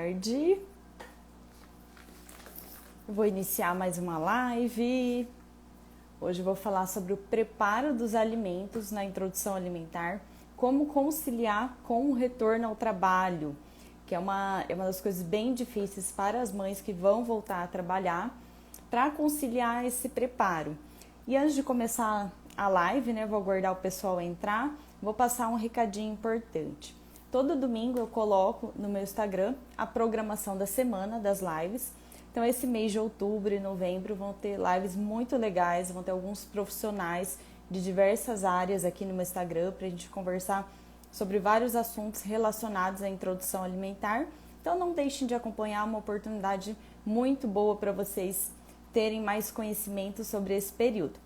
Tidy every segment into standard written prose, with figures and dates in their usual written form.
tarde. Vou iniciar mais uma live. Hoje eu vou falar sobre o preparo dos alimentos na introdução alimentar, como conciliar com o retorno ao trabalho, que é uma das coisas bem difíceis para as mães que vão voltar a trabalhar, para conciliar esse preparo. E antes de começar a live, vou aguardar o pessoal entrar, vou passar um recadinho importante. Todo domingo eu coloco no meu Instagram a programação da semana das lives. Então esse mês de outubro e novembro vão ter lives muito legais, vão ter alguns profissionais de diversas áreas aqui no meu Instagram para a gente conversar sobre vários assuntos relacionados à introdução alimentar. Então não deixem de acompanhar, uma oportunidade muito boa para vocês terem mais conhecimento sobre esse período.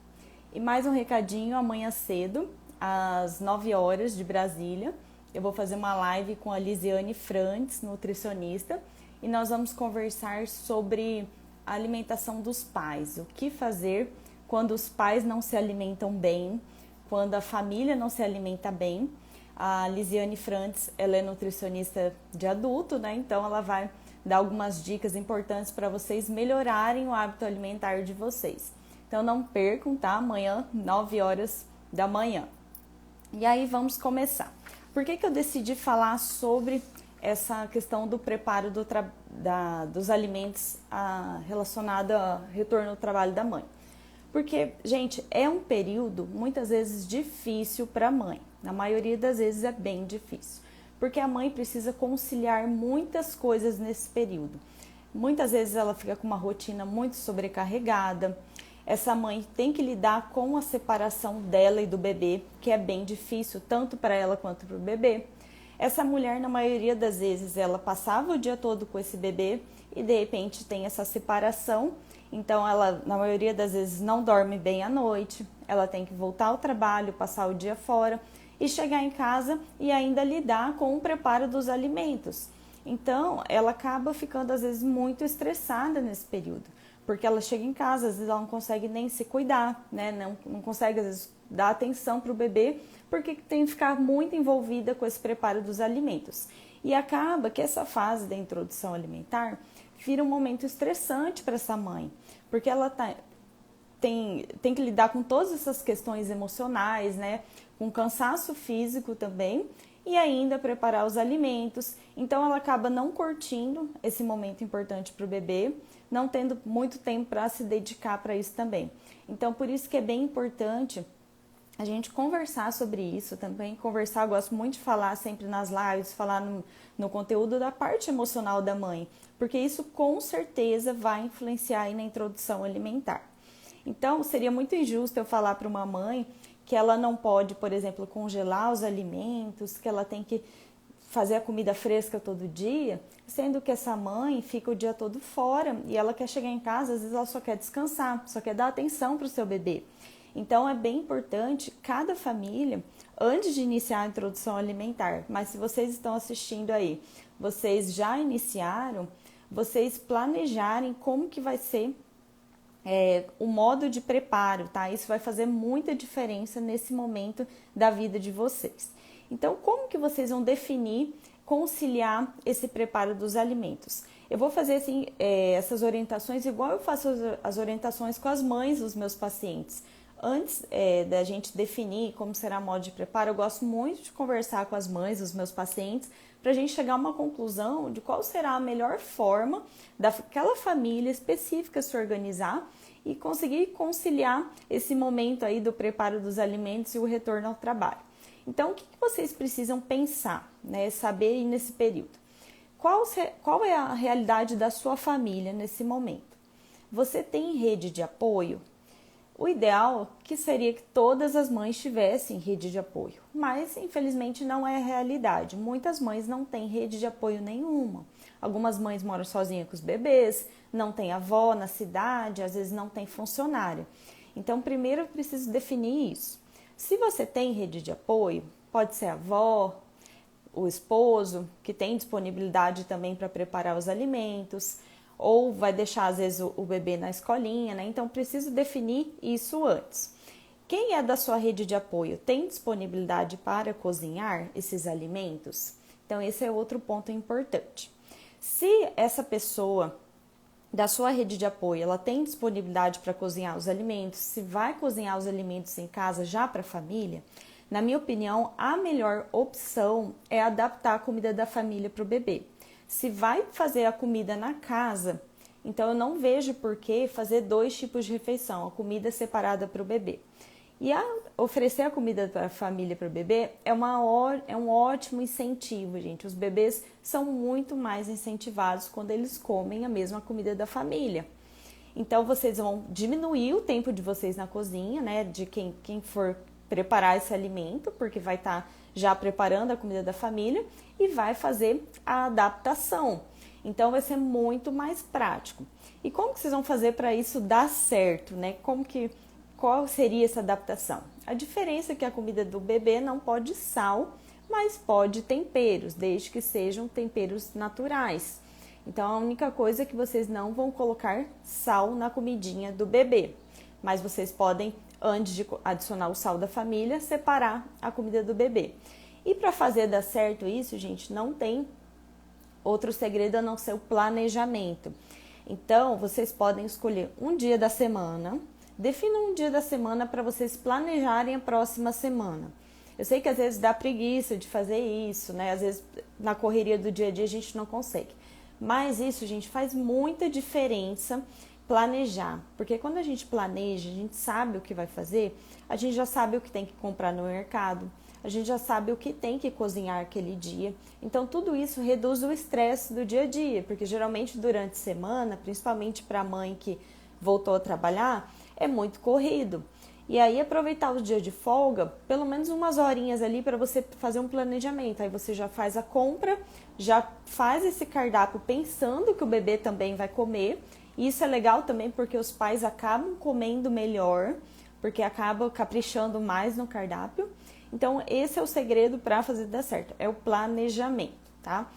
E mais um recadinho, amanhã cedo, às 9 horas de Brasília, eu vou fazer uma live com a Lisiane Frantes, nutricionista, e nós vamos conversar sobre a alimentação dos pais, o que fazer quando os pais não se alimentam bem, quando a família não se alimenta bem. A Lisiane Frantes, ela é nutricionista de adulto, então ela vai dar algumas dicas importantes para vocês melhorarem o hábito alimentar de vocês. Então não percam, tá? Amanhã, 9 horas da manhã. E aí vamos começar. Por que eu decidi falar sobre essa questão do preparo dos alimentos relacionado ao retorno ao trabalho da mãe? Porque, gente, é um período muitas vezes difícil para a mãe. Na maioria das vezes é bem difícil. Porque a mãe precisa conciliar muitas coisas nesse período. Muitas vezes ela fica com uma rotina muito sobrecarregada. Essa mãe tem que lidar com a separação dela e do bebê, que é bem difícil, tanto para ela quanto para o bebê. Essa mulher, na maioria das vezes, ela passava o dia todo com esse bebê e de repente tem essa separação. Então ela, na maioria das vezes, não dorme bem à noite, ela tem que voltar ao trabalho, passar o dia fora e chegar em casa e ainda lidar com o preparo dos alimentos. Então ela acaba ficando, às vezes, muito estressada nesse período. Porque ela chega em casa, às vezes ela não consegue nem se cuidar, não consegue, às vezes, dar atenção para o bebê, porque tem que ficar muito envolvida com esse preparo dos alimentos. E acaba que essa fase da introdução alimentar vira um momento estressante para essa mãe, porque ela tem que lidar com todas essas questões emocionais, com cansaço físico também, e ainda preparar os alimentos. Então ela acaba não curtindo esse momento importante para o bebê, não tendo muito tempo para se dedicar para isso também. Então por isso que é bem importante a gente conversar sobre isso também. Eu gosto muito de falar sempre nas lives, falar no conteúdo da parte emocional da mãe, porque isso com certeza vai influenciar aí na introdução alimentar. Então seria muito injusto eu falar para uma mãe que ela não pode, por exemplo, congelar os alimentos, que ela tem que fazer a comida fresca todo dia, sendo que essa mãe fica o dia todo fora e ela quer chegar em casa, às vezes ela só quer descansar, só quer dar atenção para o seu bebê. Então é bem importante cada família, antes de iniciar a introdução alimentar, mas se vocês estão assistindo aí, vocês já iniciaram, vocês planejarem como que vai ser o modo de preparo, tá? Isso vai fazer muita diferença nesse momento da vida de vocês. Então, como que vocês vão definir, conciliar esse preparo dos alimentos? Eu vou fazer assim, essas orientações igual eu faço as orientações com as mães dos meus pacientes. Antes da gente definir como será o modo de preparo, eu gosto muito de conversar com as mães dos meus pacientes para a gente chegar a uma conclusão de qual será a melhor forma daquela família específica se organizar e conseguir conciliar esse momento aí do preparo dos alimentos e o retorno ao trabalho. Então, o que vocês precisam pensar, saber aí nesse período? Qual é a realidade da sua família nesse momento? Você tem rede de apoio? O ideal que seria que todas as mães tivessem rede de apoio, mas infelizmente não é a realidade. Muitas mães não têm rede de apoio nenhuma. Algumas mães moram sozinhas com os bebês, não tem avó na cidade, às vezes não tem funcionário. Então, primeiro eu preciso definir isso. Se você tem rede de apoio, pode ser a avó, o esposo, que tem disponibilidade também para preparar os alimentos, ou vai deixar às vezes o bebê na escolinha, Então preciso definir isso antes. Quem é da sua rede de apoio tem disponibilidade para cozinhar esses alimentos? Então esse é outro ponto importante. Se essa pessoa da sua rede de apoio, ela tem disponibilidade para cozinhar os alimentos, se vai cozinhar os alimentos em casa já para a família, na minha opinião, a melhor opção é adaptar a comida da família para o bebê. Se vai fazer a comida na casa, então eu não vejo por que fazer 2 tipos de refeição, a comida separada para o bebê. E oferecer a comida para a família, para o bebê, é um ótimo incentivo, gente. Os bebês são muito mais incentivados quando eles comem a mesma comida da família. Então, vocês vão diminuir o tempo de vocês na cozinha, né? De quem for preparar esse alimento, porque vai estar já preparando a comida da família e vai fazer a adaptação. Então, vai ser muito mais prático. E como que vocês vão fazer para isso dar certo, né? Qual seria essa adaptação? A diferença é que a comida do bebê não pode sal, mas pode temperos, desde que sejam temperos naturais. Então, a única coisa é que vocês não vão colocar sal na comidinha do bebê. Mas vocês podem, antes de adicionar o sal da família, separar a comida do bebê. E para fazer dar certo isso, gente, não tem outro segredo a não ser o planejamento. Então, vocês podem escolher um dia da semana. Definam um dia da semana para vocês planejarem a próxima semana. Eu sei que às vezes dá preguiça de fazer isso, né? Às vezes na correria do dia a dia a gente não consegue. Mas isso, gente, faz muita diferença planejar. Porque quando a gente planeja, a gente sabe o que vai fazer, a gente já sabe o que tem que comprar no mercado, a gente já sabe o que tem que cozinhar aquele dia. Então, tudo isso reduz o estresse do dia a dia, porque geralmente durante a semana, principalmente para a mãe que voltou a trabalhar, é muito corrido. E aí aproveitar os dias de folga, pelo menos umas horinhas ali para você fazer um planejamento. Aí você já faz a compra, já faz esse cardápio pensando que o bebê também vai comer. E isso é legal também porque os pais acabam comendo melhor, porque acabam caprichando mais no cardápio. Então esse é o segredo para fazer dar certo, é o planejamento, tá?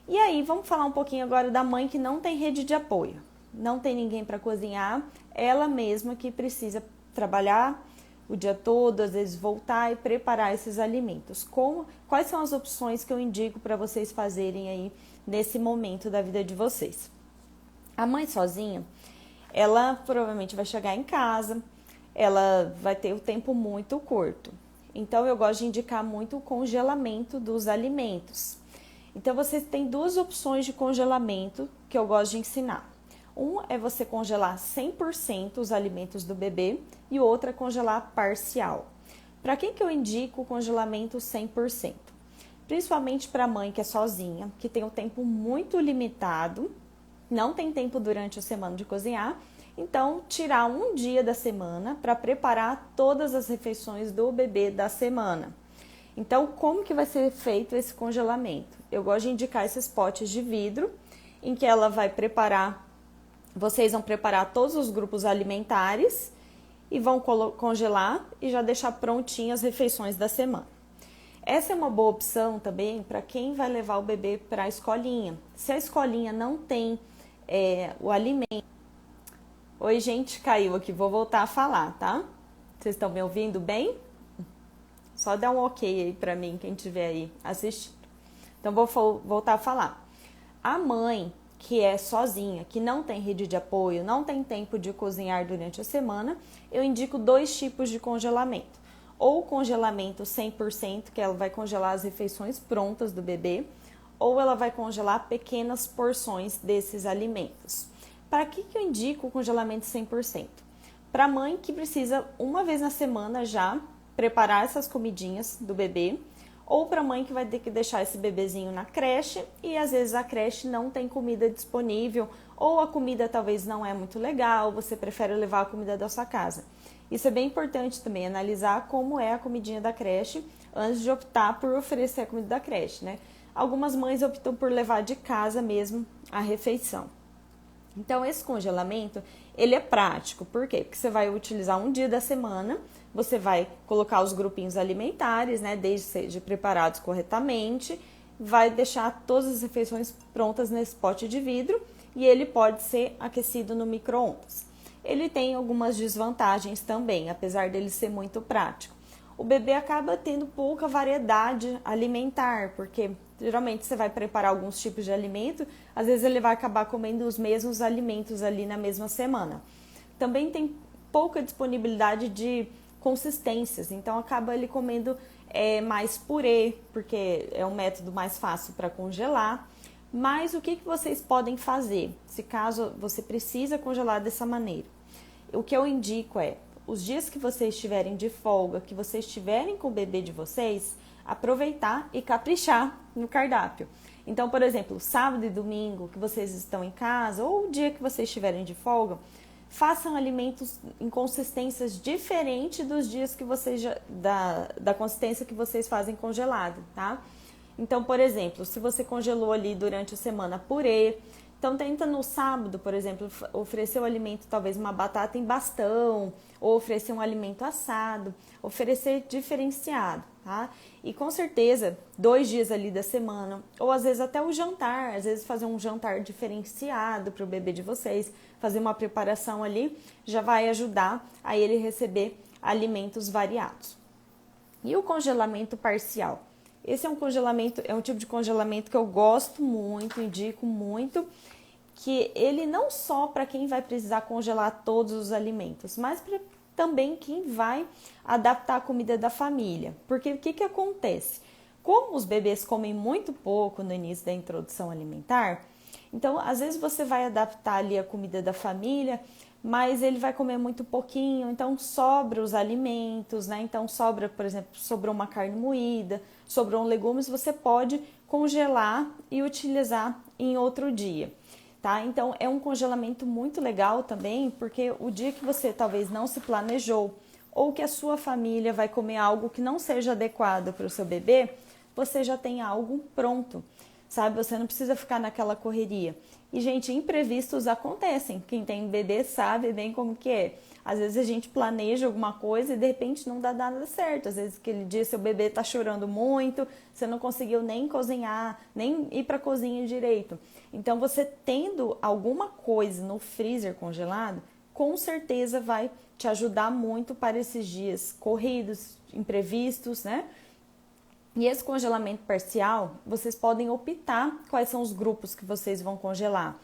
E aí vamos falar um pouquinho agora da mãe que não tem rede de apoio. Não tem ninguém para cozinhar, ela mesma que precisa trabalhar o dia todo, às vezes voltar e preparar esses alimentos. Quais são as opções que eu indico para vocês fazerem aí nesse momento da vida de vocês? A mãe sozinha, ela provavelmente vai chegar em casa, ela vai ter o tempo muito curto. Então eu gosto de indicar muito o congelamento dos alimentos. Então vocês têm 2 opções de congelamento que eu gosto de ensinar. Um é você congelar 100% os alimentos do bebê e o outro é congelar parcial. Para quem que eu indico o congelamento 100%? Principalmente para a mãe que é sozinha, que tem um tempo muito limitado, não tem tempo durante a semana de cozinhar, então tirar um dia da semana para preparar todas as refeições do bebê da semana. Então, como que vai ser feito esse congelamento? Eu gosto de indicar esses potes de vidro em que ela vai preparar. Vocês vão preparar todos os grupos alimentares e vão congelar e já deixar prontinhas as refeições da semana. Essa é uma boa opção também para quem vai levar o bebê para a escolinha. Se a escolinha não tem o alimento... Oi, gente, caiu aqui, vou voltar a falar, tá? Vocês estão me ouvindo bem? Só dá um ok aí para mim, quem estiver aí assistindo. Então, vou voltar a falar. A mãe que é sozinha, que não tem rede de apoio, não tem tempo de cozinhar durante a semana, eu indico 2 tipos de congelamento. Ou congelamento 100%, que ela vai congelar as refeições prontas do bebê, ou ela vai congelar pequenas porções desses alimentos. Para que eu indico o congelamento 100%? Para a mãe que precisa, uma vez na semana já, preparar essas comidinhas do bebê, ou para a mãe que vai ter que deixar esse bebezinho na creche e às vezes a creche não tem comida disponível ou a comida talvez não é muito legal, você prefere levar a comida da sua casa. Isso é bem importante também, analisar como é a comidinha da creche antes de optar por oferecer a comida da creche, né? Algumas mães optam por levar de casa mesmo a refeição. Então, esse congelamento, ele é prático. Por quê? Porque você vai utilizar um dia da semana, você vai colocar os grupinhos alimentares, né, desde que sejam preparados corretamente, vai deixar todas as refeições prontas nesse pote de vidro e ele pode ser aquecido no micro-ondas. Ele tem algumas desvantagens também, apesar dele ser muito prático. O bebê acaba tendo pouca variedade alimentar, porque Geralmente você vai preparar alguns tipos de alimento, às vezes ele vai acabar comendo os mesmos alimentos ali na mesma semana. Também tem pouca disponibilidade de consistências, então acaba ele comendo mais purê, porque é um método mais fácil para congelar. Mas o que vocês podem fazer, se caso você precisa congelar dessa maneira? O que eu indico é, os dias que vocês estiverem de folga, que vocês estiverem com o bebê de vocês, aproveitar e caprichar no cardápio. Então, por exemplo, sábado e domingo que vocês estão em casa, ou o dia que vocês estiverem de folga, façam alimentos em consistências diferentes dos dias que vocês da consistência que vocês fazem congelado, tá? Então, por exemplo, se você congelou ali durante a semana purê, então tenta no sábado, por exemplo, oferecer o alimento, talvez uma batata em bastão, ou oferecer um alimento assado, oferecer diferenciado, tá? E com certeza, 2 dias ali da semana, ou às vezes até o jantar, às vezes fazer um jantar diferenciado para o bebê de vocês, fazer uma preparação ali, já vai ajudar a ele receber alimentos variados. E o congelamento parcial? Esse é um tipo de congelamento que eu gosto muito, indico muito, que ele não só para quem vai precisar congelar todos os alimentos, mas para também quem vai adaptar a comida da família. Porque o que acontece? Como os bebês comem muito pouco no início da introdução alimentar, então às vezes você vai adaptar ali a comida da família, mas ele vai comer muito pouquinho, então sobra os alimentos, né? Então sobra, por exemplo, sobrou uma carne moída, sobrou um legumes, você pode congelar e utilizar em outro dia, tá? Então é um congelamento muito legal também, porque o dia que você talvez não se planejou ou que a sua família vai comer algo que não seja adequado para o seu bebê, você já tem algo pronto, sabe? Você não precisa ficar naquela correria. E, gente, imprevistos acontecem. Quem tem bebê sabe bem como que é. Às vezes a gente planeja alguma coisa e de repente não dá nada certo. Às vezes aquele dia seu bebê tá chorando muito, você não conseguiu nem cozinhar, nem ir para a cozinha direito. Então, você tendo alguma coisa no freezer congelado, com certeza vai te ajudar muito para esses dias corridos, imprevistos, né? E esse congelamento parcial, vocês podem optar quais são os grupos que vocês vão congelar.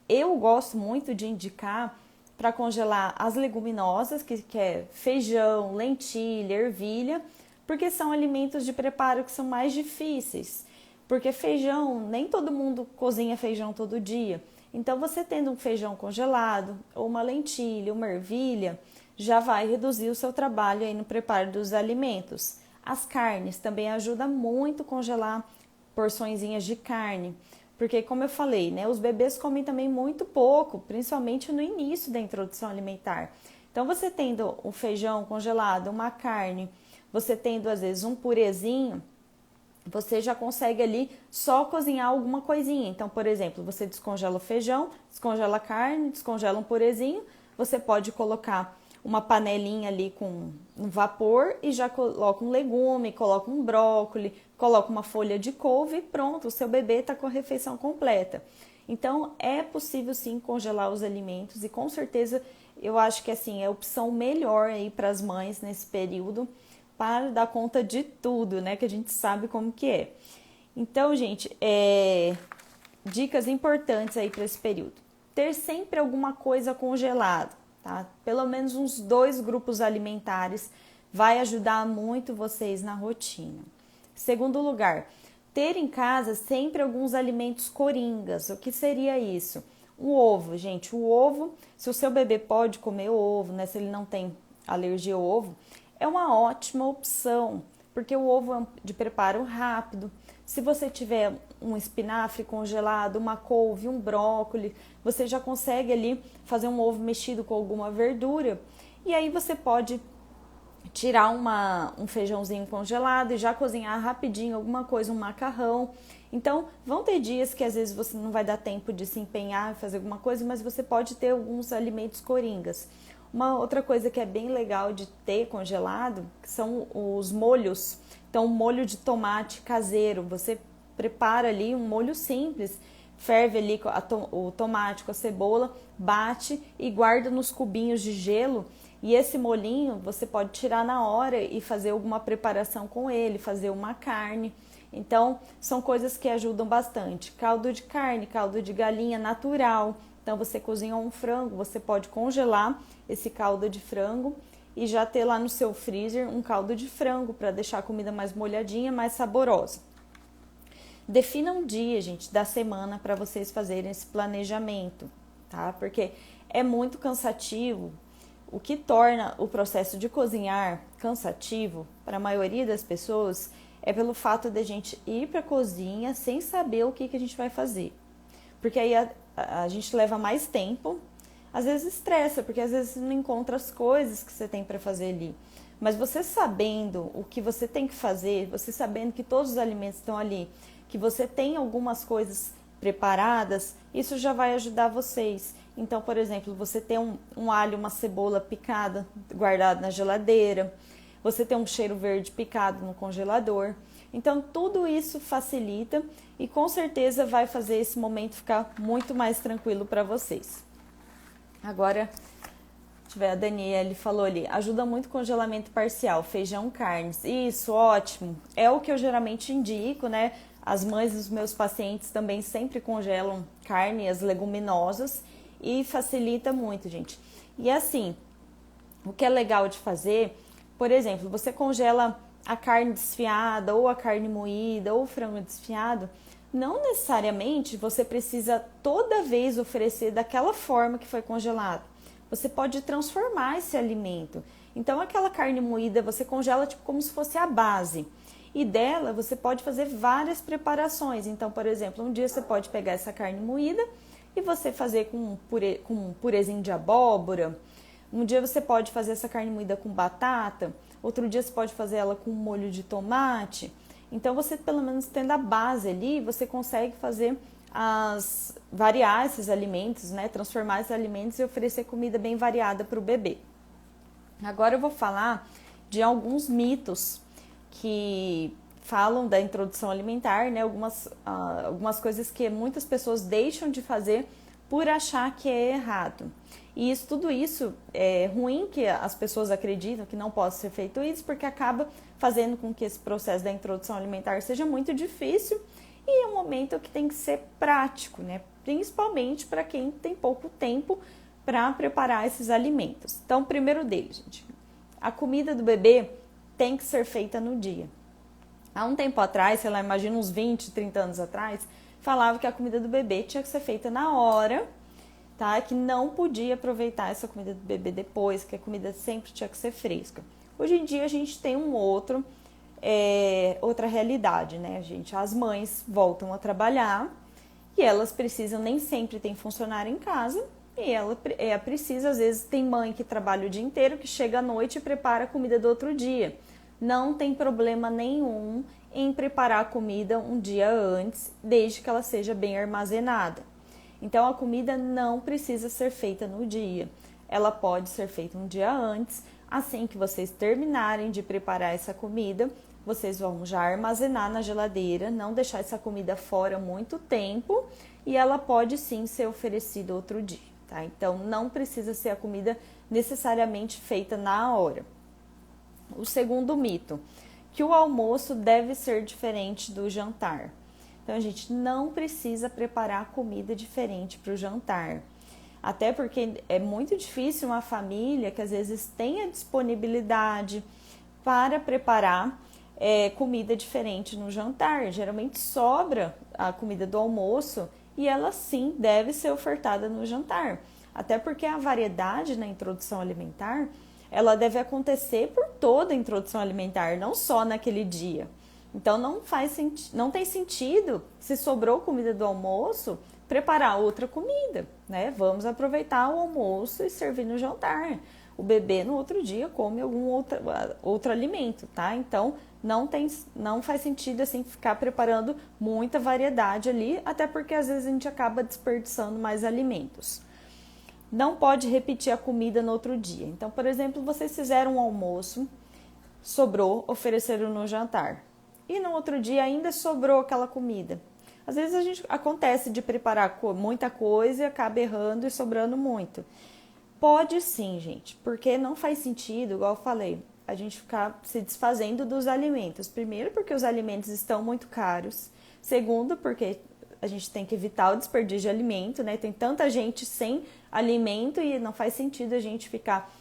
Eu gosto muito de indicar para congelar as leguminosas, que é feijão, lentilha, ervilha, porque são alimentos de preparo que são mais difíceis. Porque feijão, nem todo mundo cozinha feijão todo dia. Então, você tendo um feijão congelado, ou uma lentilha, uma ervilha, já vai reduzir o seu trabalho aí no preparo dos alimentos. As carnes também ajudam muito a congelar porçõezinhas de carne, porque como eu falei, né, os bebês comem também muito pouco, principalmente no início da introdução alimentar. Então você tendo um feijão congelado, uma carne, você tendo às vezes um purezinho, você já consegue ali só cozinhar alguma coisinha. Então, por exemplo, você descongela o feijão, descongela a carne, descongela um purezinho, você pode colocar uma panelinha ali com um vapor e já coloca um legume, coloca um brócolis, coloca uma folha de couve e pronto, o seu bebê está com a refeição completa. Então, é possível sim congelar os alimentos e com certeza eu acho que assim é a opção melhor aí para as mães nesse período para dar conta de tudo, né? Que a gente sabe como que é. Então, gente, dicas importantes aí para esse período. Ter sempre alguma coisa congelada. Tá? Pelo menos uns 2 grupos alimentares vai ajudar muito vocês na rotina. Segundo lugar, ter em casa sempre alguns alimentos coringas. O que seria isso? O ovo, gente. O ovo, se o seu bebê pode comer ovo, né? Se ele não tem alergia ao ovo, é uma ótima opção, porque o ovo é de preparo rápido. Se você tiver um espinafre congelado, uma couve, um brócolis, você já consegue ali fazer um ovo mexido com alguma verdura. E aí você pode tirar um feijãozinho congelado e já cozinhar rapidinho alguma coisa, um macarrão. Então, vão ter dias que às vezes você não vai dar tempo de se empenhar e fazer alguma coisa, mas você pode ter alguns alimentos coringas. Uma outra coisa que é bem legal de ter congelado são os molhos. Então, molho de tomate caseiro, você prepara ali um molho simples, ferve ali o tomate com a cebola, bate e guarda nos cubinhos de gelo. E esse molhinho você pode tirar na hora e fazer alguma preparação com ele, fazer uma carne. Então, são coisas que ajudam bastante. Caldo de carne, caldo de galinha natural. Então, você cozinhou um frango, você pode congelar esse caldo de frango e já ter lá no seu freezer um caldo de frango para deixar a comida mais molhadinha, mais saborosa. Defina um dia, gente, da semana para vocês fazerem esse planejamento, tá? Porque é muito cansativo. O que torna o processo de cozinhar cansativo para a maioria das pessoas é pelo fato de a gente ir para a cozinha sem saber o que a gente vai fazer. Porque aí a gente leva mais tempo, às vezes estressa, porque às vezes não encontra as coisas que você tem para fazer ali. Mas você sabendo o que você tem que fazer, você sabendo que todos os alimentos estão ali, que você tem algumas coisas preparadas, isso já vai ajudar vocês. Então, por exemplo, você tem um alho, uma cebola picada, guardado na geladeira, você tem um cheiro verde picado no congelador. Então, tudo isso facilita e com certeza vai fazer esse momento ficar muito mais tranquilo para vocês. Agora, a Daniele falou ali, ajuda muito o congelamento parcial, feijão, carnes. Isso, ótimo. É o que eu geralmente indico, né? As mães dos meus pacientes também sempre congelam carne, as leguminosas, e facilita muito, gente. E assim, o que é legal de fazer, por exemplo, você congela a carne desfiada, ou a carne moída, ou o frango desfiado, não necessariamente você precisa toda vez oferecer daquela forma que foi congelado. Você pode transformar esse alimento. Então, aquela carne moída você congela tipo como se fosse a base. E dela você pode fazer várias preparações. Então, por exemplo, um dia você pode pegar essa carne moída e você fazer com um purezinho de abóbora. Um dia você pode fazer essa carne moída com batata. Outro dia você pode fazer ela com molho de tomate. Então, você pelo menos tendo a base ali, você consegue fazer variar esses alimentos, né? Transformar esses alimentos e oferecer comida bem variada para o bebê. Agora eu vou falar de alguns mitos que falam da introdução alimentar, né? Algumas coisas que muitas pessoas deixam de fazer por achar que é errado. E tudo isso é ruim que as pessoas acreditam que não possa ser feito isso, porque acaba fazendo com que esse processo da introdução alimentar seja muito difícil e é um momento que tem que ser prático, né? Principalmente para quem tem pouco tempo para preparar esses alimentos. Então, o primeiro deles, gente, a comida do bebê tem que ser feita no dia. Há um tempo atrás, sei lá, imagina uns 20, 30 anos atrás, falava que a comida do bebê tinha que ser feita na hora, tá? Que não podia aproveitar essa comida do bebê depois, que a comida sempre tinha que ser fresca. Hoje em dia a gente tem outra realidade, né, gente? As mães voltam a trabalhar e elas precisam, nem sempre tem funcionário em casa, e ela precisa, às vezes tem mãe que trabalha o dia inteiro, que chega à noite e prepara a comida do outro dia. Não tem problema nenhum em preparar a comida um dia antes, desde que ela seja bem armazenada. Então, a comida não precisa ser feita no dia. Ela pode ser feita um dia antes. Assim que vocês terminarem de preparar essa comida, vocês vão já armazenar na geladeira, não deixar essa comida fora muito tempo, e ela pode sim ser oferecida outro dia, tá? Então, não precisa ser a comida necessariamente feita na hora. O segundo mito, que o almoço deve ser diferente do jantar. Então, a gente não precisa preparar comida diferente para o jantar. Até porque é muito difícil uma família que às vezes tenha disponibilidade para preparar comida diferente no jantar. Geralmente sobra a comida do almoço e ela sim deve ser ofertada no jantar. Até porque a variedade na introdução alimentar, ela deve acontecer por toda a introdução alimentar, não só naquele dia. Então não tem sentido, se sobrou comida do almoço, preparar outra comida, né? Vamos aproveitar o almoço e servir no jantar. O bebê no outro dia come algum outro alimento, tá? Então não faz sentido assim ficar preparando muita variedade ali, até porque às vezes a gente acaba desperdiçando mais alimentos. Não pode repetir a comida no outro dia. Então, por exemplo, vocês fizeram um almoço, sobrou, ofereceram no jantar. E no outro dia ainda sobrou aquela comida. Às vezes acontece de preparar muita coisa e acaba errando e sobrando muito. Pode sim, gente, porque não faz sentido, igual eu falei, a gente ficar se desfazendo dos alimentos. Primeiro, porque os alimentos estão muito caros. Segundo, porque a gente tem que evitar o desperdício de alimento, né? Tem tanta gente sem alimento e não faz sentido a gente ficar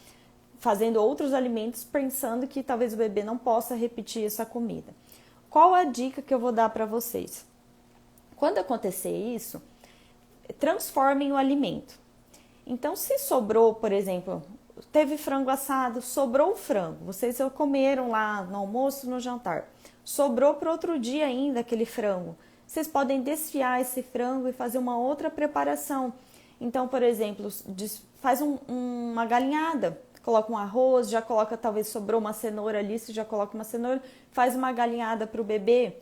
fazendo outros alimentos pensando que talvez o bebê não possa repetir essa comida. Qual a dica que eu vou dar para vocês? Quando acontecer isso, transformem o alimento. Então, se sobrou, por exemplo, teve frango assado, sobrou o frango, vocês comeram lá no almoço, no jantar, sobrou para outro dia ainda aquele frango. Vocês podem desfiar esse frango e fazer uma outra preparação. Então, por exemplo, faz uma galinhada, coloca um arroz, já coloca, talvez sobrou uma cenoura ali, você já coloca uma cenoura, faz uma galinhada para o bebê.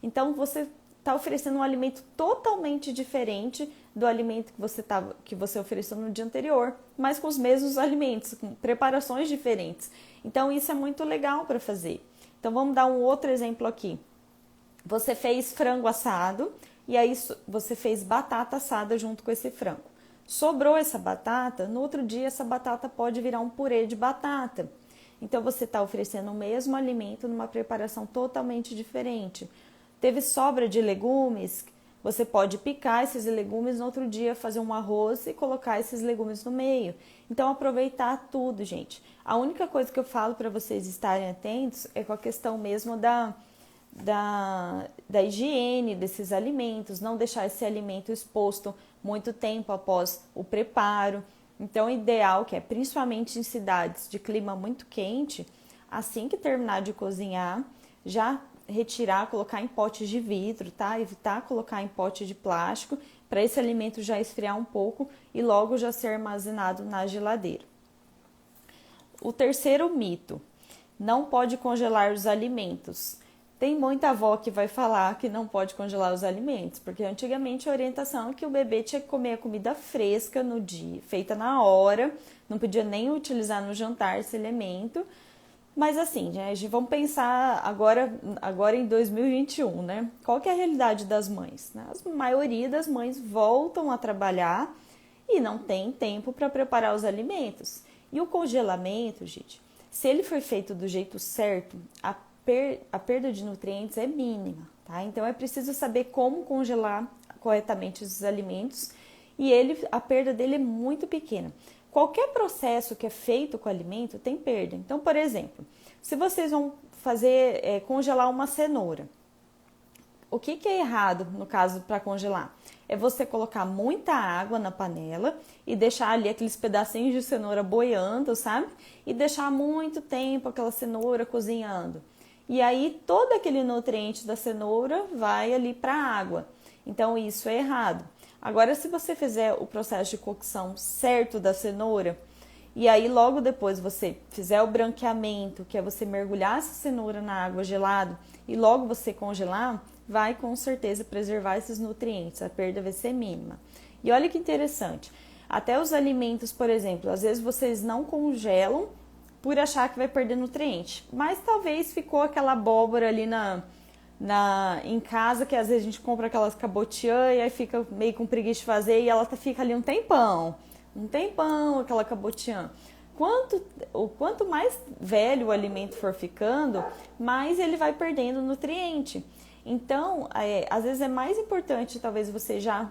Então, você está oferecendo um alimento totalmente diferente do alimento que você ofereceu no dia anterior, mas com os mesmos alimentos, com preparações diferentes. Então, isso é muito legal para fazer. Então, vamos dar um outro exemplo aqui. Você fez frango assado e aí você fez batata assada junto com esse frango. Sobrou essa batata, no outro dia essa batata pode virar um purê de batata. Então, você está oferecendo o mesmo alimento numa preparação totalmente diferente. Teve sobra de legumes, você pode picar esses legumes no outro dia, fazer um arroz e colocar esses legumes no meio. Então, aproveitar tudo, gente. A única coisa que eu falo para vocês estarem atentos é com a questão mesmo da higiene desses alimentos, não deixar esse alimento exposto muito tempo após o preparo. Então, o ideal, que é principalmente em cidades de clima muito quente, assim que terminar de cozinhar, já retirar, colocar em potes de vidro, tá? Evitar colocar em pote de plástico, para esse alimento já esfriar um pouco e logo já ser armazenado na geladeira. O terceiro mito: não pode congelar os alimentos. Tem muita avó que vai falar que não pode congelar os alimentos, porque antigamente a orientação é que o bebê tinha que comer a comida fresca no dia, feita na hora, não podia nem utilizar no jantar esse alimento. Mas assim, gente, vamos pensar agora em 2021, né? Qual que é a realidade das mães? A maioria das mães voltam a trabalhar e não tem tempo para preparar os alimentos. E o congelamento, gente, se ele for feito do jeito certo, a perda de nutrientes é mínima, tá? Então é preciso saber como congelar corretamente os alimentos e a perda dele é muito pequena. Qualquer processo que é feito com o alimento tem perda. Então, por exemplo, se vocês vão congelar uma cenoura, o que é errado no caso para congelar? É você colocar muita água na panela e deixar ali aqueles pedacinhos de cenoura boiando, sabe? E deixar muito tempo aquela cenoura cozinhando. E aí todo aquele nutriente da cenoura vai ali para a água. Então isso é errado. Agora, se você fizer o processo de cocção certo da cenoura, e aí logo depois você fizer o branqueamento, que é você mergulhar essa cenoura na água gelada, e logo você congelar, vai com certeza preservar esses nutrientes, a perda vai ser mínima. E olha que interessante, até os alimentos, por exemplo, às vezes vocês não congelam por achar que vai perder nutriente, mas talvez ficou aquela abóbora ali em casa, que às vezes a gente compra aquelas cabotiã e aí fica meio com preguiça de fazer e ela fica ali um tempão aquela cabotiã. Quanto mais velho o alimento for ficando, mais ele vai perdendo nutriente. Então, às vezes é mais importante, talvez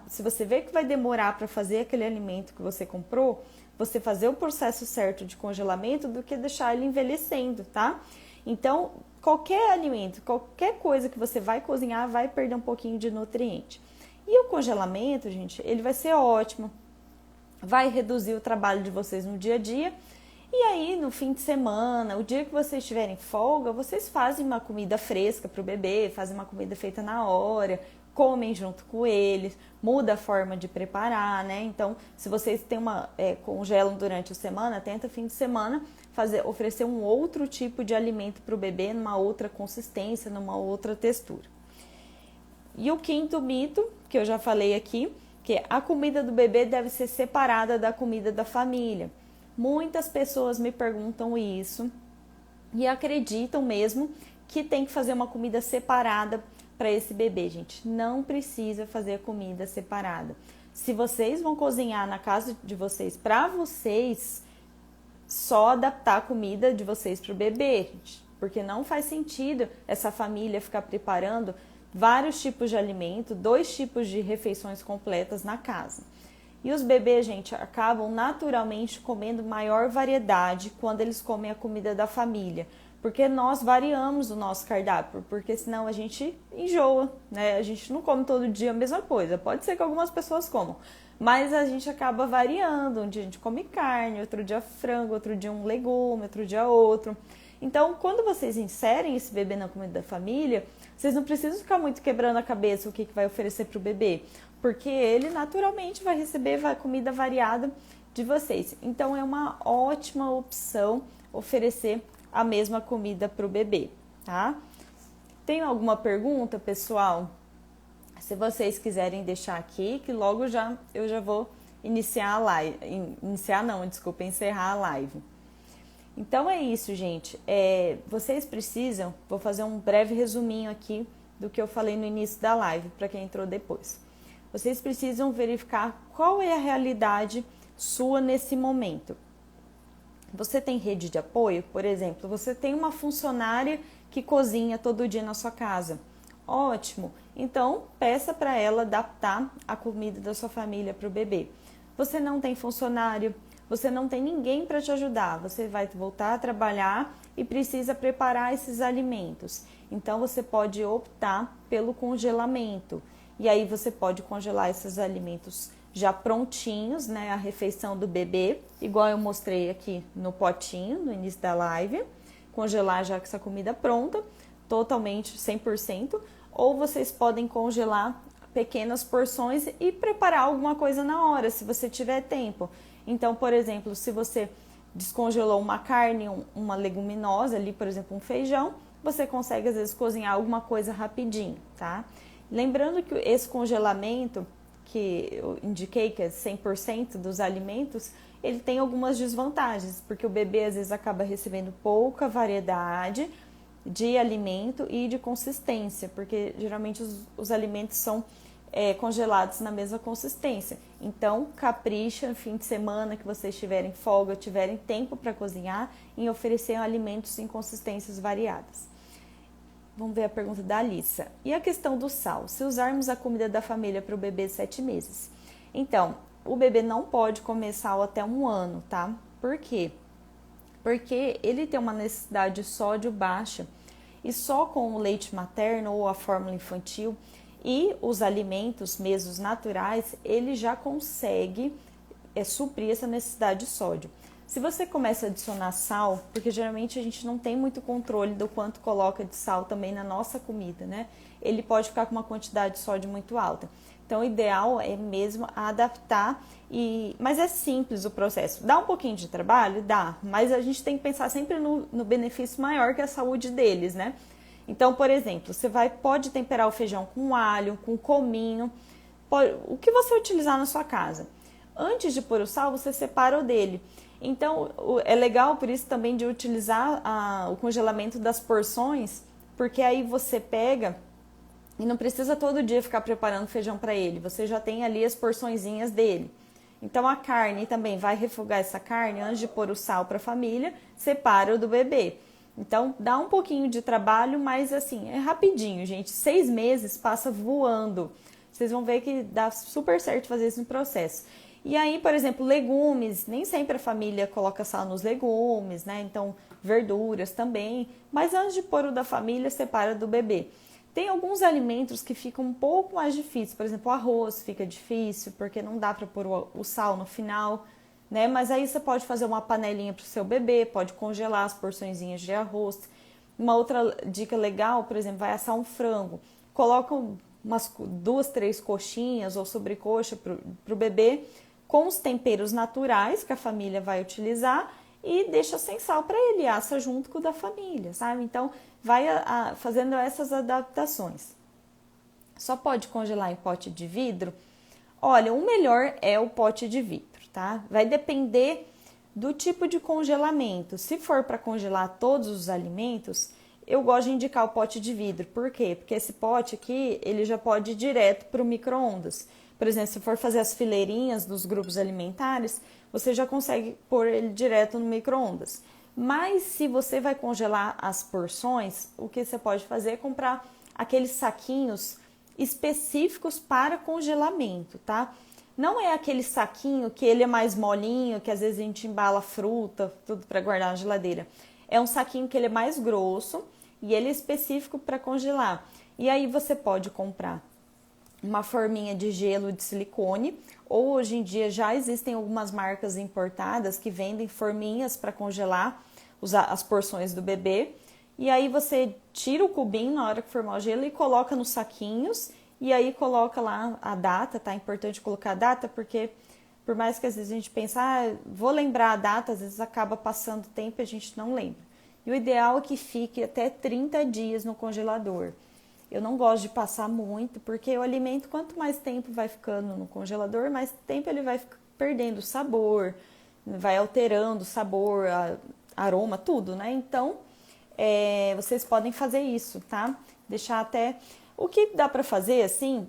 se você vê que vai demorar para fazer aquele alimento que você comprou, você fazer o processo certo de congelamento do que deixar ele envelhecendo, tá? Então, qualquer alimento, qualquer coisa que você vai cozinhar vai perder um pouquinho de nutriente. E o congelamento, gente, ele vai ser ótimo, vai reduzir o trabalho de vocês no dia a dia. E aí, no fim de semana, o dia que vocês tiverem folga, vocês fazem uma comida fresca para o bebê, fazem uma comida feita na hora, comem junto com eles, muda a forma de preparar, né? Então, se vocês congelam durante a semana, tenta fim de semana oferecer um outro tipo de alimento para o bebê, numa outra consistência, numa outra textura. E o quinto mito, que eu já falei aqui, que a comida do bebê deve ser separada da comida da família. Muitas pessoas me perguntam isso e acreditam mesmo que tem que fazer uma comida separada para esse bebê, gente. Não precisa fazer a comida separada. Se vocês vão cozinhar na casa de vocês para vocês, só adaptar a comida de vocês para o bebê, porque não faz sentido essa família ficar preparando vários tipos de alimento, 2 tipos de refeições completas na casa. E os bebês, gente, acabam naturalmente comendo maior variedade quando eles comem a comida da família, porque nós variamos o nosso cardápio, porque senão a gente enjoa, né? A gente não come todo dia a mesma coisa. Pode ser que algumas pessoas comam, mas a gente acaba variando. Um dia a gente come carne, outro dia frango, outro dia um legume, outro dia outro. Então, quando vocês inserem esse bebê na comida da família, vocês não precisam ficar muito quebrando a cabeça o que vai oferecer para o bebê, porque ele naturalmente vai receber a comida variada de vocês. Então, é uma ótima opção oferecer a mesma comida para o bebê, tá? Tem alguma pergunta, pessoal? Se vocês quiserem deixar aqui, que logo eu já vou iniciar a live. Encerrar a live. Então é isso, gente. Vocês precisam, vou fazer um breve resuminho aqui do que eu falei no início da live, para quem entrou depois. Vocês precisam verificar qual é a realidade sua nesse momento. Você tem rede de apoio? Por exemplo, você tem uma funcionária que cozinha todo dia na sua casa. Ótimo! Então, peça para ela adaptar a comida da sua família para o bebê. Você não tem funcionário, você não tem ninguém para te ajudar. Você vai voltar a trabalhar e precisa preparar esses alimentos. Então, você pode optar pelo congelamento. E aí, você pode congelar esses alimentos já prontinhos, né, a refeição do bebê, igual eu mostrei aqui no potinho, no início da live, congelar já com essa comida pronta, totalmente 100%, ou vocês podem congelar pequenas porções e preparar alguma coisa na hora, se você tiver tempo. Então, por exemplo, se você descongelou uma carne, uma leguminosa ali, por exemplo, um feijão, você consegue às vezes cozinhar alguma coisa rapidinho, tá? Lembrando que esse congelamento que eu indiquei, que é 100% dos alimentos, ele tem algumas desvantagens, porque o bebê às vezes acaba recebendo pouca variedade de alimento e de consistência, porque geralmente os alimentos são congelados na mesma consistência. Então, capricha no fim de semana que vocês tiverem folga, tiverem tempo para cozinhar, em oferecer alimentos em consistências variadas. Vamos ver a pergunta da Alissa. E a questão do sal? Se usarmos a comida da família para o bebê de 7 meses. Então, o bebê não pode comer sal até 1 ano, tá? Por quê? Porque ele tem uma necessidade de sódio baixa e só com o leite materno ou a fórmula infantil e os alimentos mesmos naturais, ele já consegue suprir essa necessidade de sódio. Se você começa a adicionar sal, porque geralmente a gente não tem muito controle do quanto coloca de sal também na nossa comida, né? Ele pode ficar com uma quantidade de sódio muito alta. Então, o ideal é mesmo adaptar, mas é simples o processo. Dá um pouquinho de trabalho? Dá, mas a gente tem que pensar sempre no benefício maior que é a saúde deles, né? Então, por exemplo, você pode temperar o feijão com alho, com cominho, o que você utilizar na sua casa. Antes de pôr o sal, você separa o dele. Então, é legal por isso também de utilizar o congelamento das porções, porque aí você pega e não precisa todo dia ficar preparando feijão para ele. Você já tem ali as porçõezinhas dele. Então, a carne também vai refogar essa carne antes de pôr o sal para a família, separa o do bebê. Então, dá um pouquinho de trabalho, mas assim, é rapidinho, gente. 6 meses passa voando. Vocês vão ver que dá super certo fazer esse processo. E aí, por exemplo, legumes, nem sempre a família coloca sal nos legumes, né? Então, verduras também. Mas antes de pôr o da família, separa do bebê. Tem alguns alimentos que ficam um pouco mais difíceis. Por exemplo, o arroz fica difícil, porque não dá para pôr o sal no final, né? Mas aí você pode fazer uma panelinha para o seu bebê, pode congelar as porçõezinhas de arroz. Uma outra dica legal, por exemplo, vai assar um frango. Coloca umas 2, 3 coxinhas ou sobrecoxa para o bebê, com os temperos naturais que a família vai utilizar e deixa sem sal para ele, assa junto com o da família, sabe? Então, vai fazendo essas adaptações. Só pode congelar em pote de vidro? Olha, o melhor é o pote de vidro, tá? Vai depender do tipo de congelamento. Se for para congelar todos os alimentos, eu gosto de indicar o pote de vidro. Por quê? Porque esse pote aqui, ele já pode ir direto para o micro-ondas. Por exemplo, se for fazer as fileirinhas dos grupos alimentares, você já consegue pôr ele direto no micro-ondas. Mas se você vai congelar as porções, o que você pode fazer é comprar aqueles saquinhos específicos para congelamento, tá? Não é aquele saquinho que ele é mais molinho, que às vezes a gente embala fruta, tudo para guardar na geladeira. É um saquinho que ele é mais grosso e ele é específico para congelar. E aí você pode comprar uma forminha de gelo de silicone, ou hoje em dia já existem algumas marcas importadas que vendem forminhas para congelar as porções do bebê. E aí você tira o cubinho na hora que formar o gelo e coloca nos saquinhos, e aí coloca lá a data, tá? É importante colocar a data, porque por mais que às vezes a gente pense, vou lembrar a data, às vezes acaba passando tempo e a gente não lembra. E o ideal é que fique até 30 dias no congelador. Eu não gosto de passar muito, porque o alimento, quanto mais tempo vai ficando no congelador, mais tempo ele vai perdendo o sabor, vai alterando o sabor, aroma, tudo, né? Então, vocês podem fazer isso, tá? Deixar até... O que dá pra fazer, assim,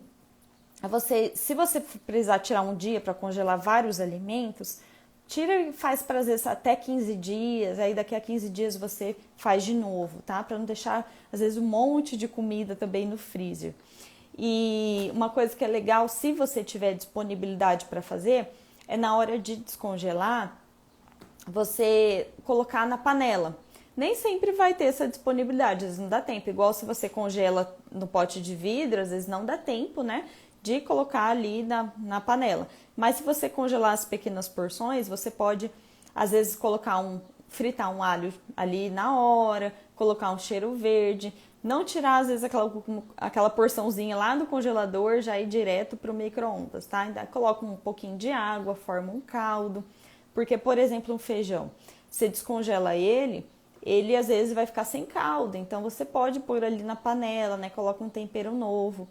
se você precisar tirar um dia para congelar vários alimentos, tira e faz para às vezes até 15 dias, aí daqui a 15 dias você faz de novo, tá? Para não deixar, às vezes, um monte de comida também no freezer. E uma coisa que é legal, se você tiver disponibilidade para fazer, é na hora de descongelar, você colocar na panela. Nem sempre vai ter essa disponibilidade, às vezes não dá tempo. Igual se você congela no pote de vidro, às vezes não dá tempo, né, de colocar ali na panela. Mas se você congelar as pequenas porções, você pode, às vezes, fritar um alho ali na hora, colocar um cheiro verde, não tirar, às vezes, aquela porçãozinha lá do congelador, já ir direto para o micro-ondas, tá? Ainda coloca um pouquinho de água, forma um caldo. Porque, por exemplo, um feijão, você descongela ele às vezes vai ficar sem caldo, então você pode pôr ali na panela, né? Coloca um tempero novo.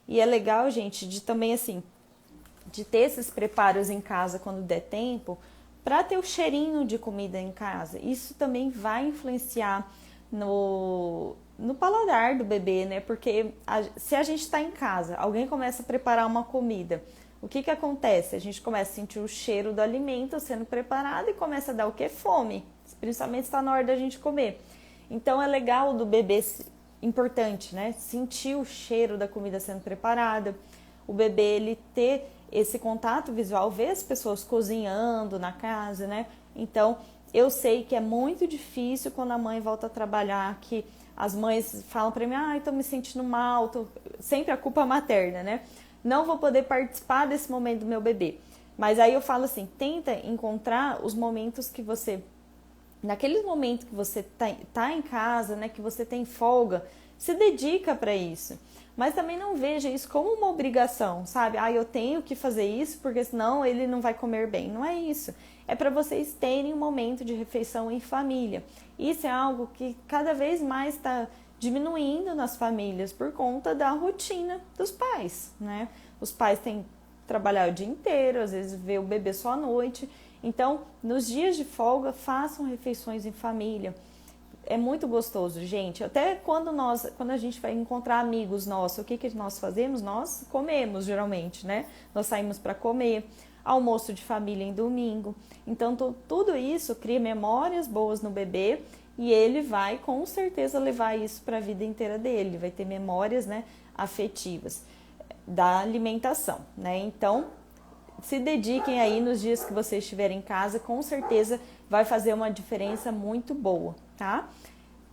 E é legal, gente, de também assim, de ter esses preparos em casa quando der tempo, para ter o cheirinho de comida em casa. Isso também vai influenciar no paladar do bebê, né? Porque se a gente está em casa, alguém começa a preparar uma comida, o que acontece? A gente começa a sentir o cheiro do alimento sendo preparado e começa a dar o quê? Fome. Principalmente está na hora da gente comer. Então é legal do bebê, importante, né? Sentir o cheiro da comida sendo preparada. O bebê, ele ter esse contato visual, ver as pessoas cozinhando na casa, né? Então, eu sei que é muito difícil quando a mãe volta a trabalhar, que as mães falam para mim, estou me sentindo mal, sempre a culpa materna, né? Não vou poder participar desse momento do meu bebê. Mas aí eu falo assim, tenta encontrar os momentos que você... Naqueles momentos que você tá em casa, né, que você tem folga, se dedica para isso. Mas também não veja isso como uma obrigação, sabe? Eu tenho que fazer isso porque senão ele não vai comer bem. Não é isso. É para vocês terem um momento de refeição em família. Isso é algo que cada vez mais está diminuindo nas famílias por conta da rotina dos pais, né? Os pais têm que trabalhar o dia inteiro, às vezes vê o bebê só à noite. Então, nos dias de folga, façam refeições em família. É muito gostoso, gente. Até quando a gente vai encontrar amigos nossos, o que nós fazemos? Nós comemos, geralmente, né? Nós saímos para comer, almoço de família em domingo. Então, tudo isso cria memórias boas no bebê e ele vai, com certeza, levar isso para a vida inteira dele. Ele vai ter memórias, né, afetivas da alimentação, né? Então, se dediquem aí nos dias que você estiver em casa, com certeza vai fazer uma diferença muito boa, tá?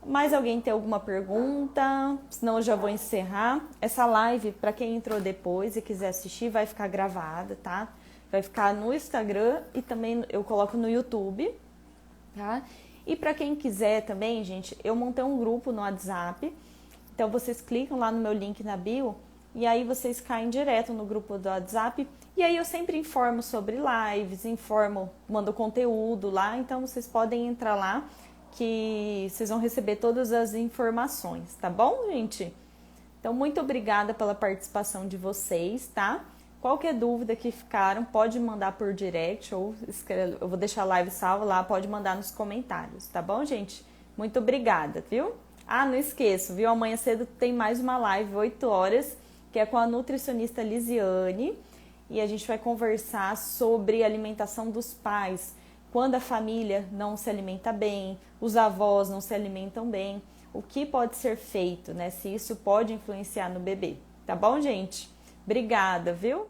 Mais alguém tem alguma pergunta? Senão eu já vou encerrar. Essa live, para quem entrou depois e quiser assistir, vai ficar gravada, tá? Vai ficar no Instagram e também eu coloco no YouTube, tá? E para quem quiser também, gente, eu montei um grupo no WhatsApp. Então vocês clicam lá no meu link na bio e aí vocês caem direto no grupo do WhatsApp. E aí eu sempre informo sobre lives, mando conteúdo lá, então vocês podem entrar lá que vocês vão receber todas as informações, tá bom, gente? Então, muito obrigada pela participação de vocês, tá? Qualquer dúvida que ficaram, pode mandar por direct ou eu vou deixar a live salva lá, pode mandar nos comentários, tá bom, gente? Muito obrigada, viu? Não esqueço, viu? Amanhã cedo tem mais uma live, 8 horas, que é com a nutricionista Lisiane. e a gente vai conversar sobre alimentação dos pais, quando a família não se alimenta bem, os avós não se alimentam bem, o que pode ser feito, né? Se isso pode influenciar no bebê. Tá bom, gente? Obrigada, viu?